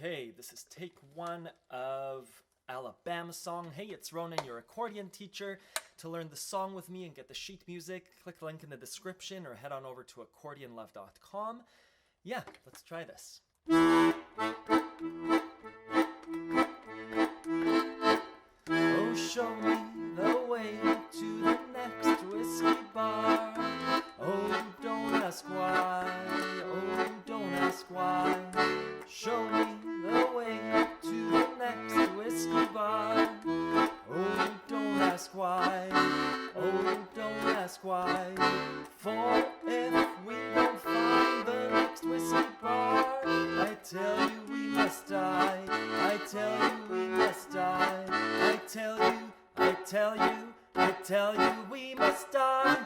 Okay, this is take one of Alabama song. Hey, it's Ronan, your accordion teacher. To learn the song with me and get the sheet music, click the link in the description or head on over to accordionlove.com. Yeah, let's try this. Oh, show me the way to the next whiskey bar. Oh, don't ask why. Oh, don't ask why. Show me the way to the next whiskey bar. Oh, don't ask why. Oh, don't ask why. For if we don't find the next whiskey bar, I tell you we must die. I tell you we must die. I tell you we must die.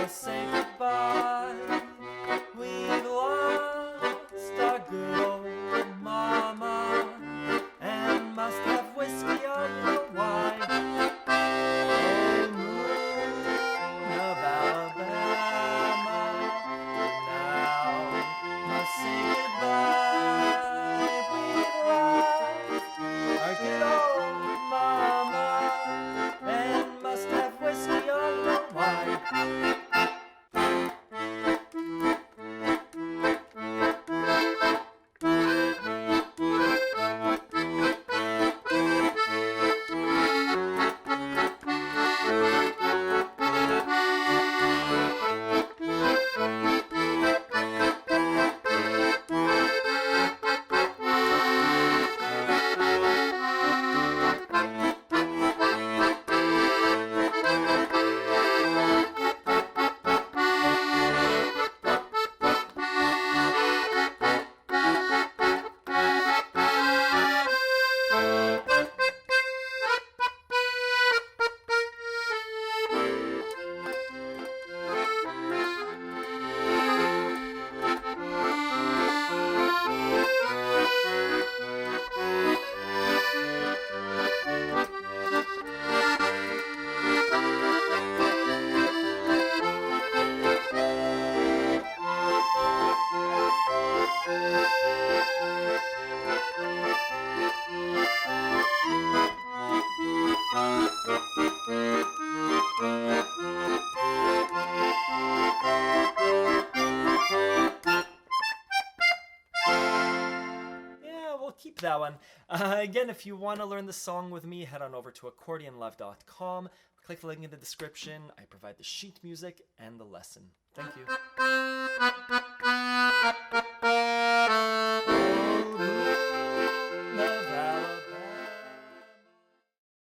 Say goodbye. We've lost our good old mama and must have whiskey on the wine. Oh, moon of Alabama, now must say goodbye. We've lost our good old mama and must have whiskey on the wine. Keep that one. Again, if you want to learn the song with me, head on over to accordionlove.com. Click the link in the description. I provide the sheet music and the lesson. Thank you.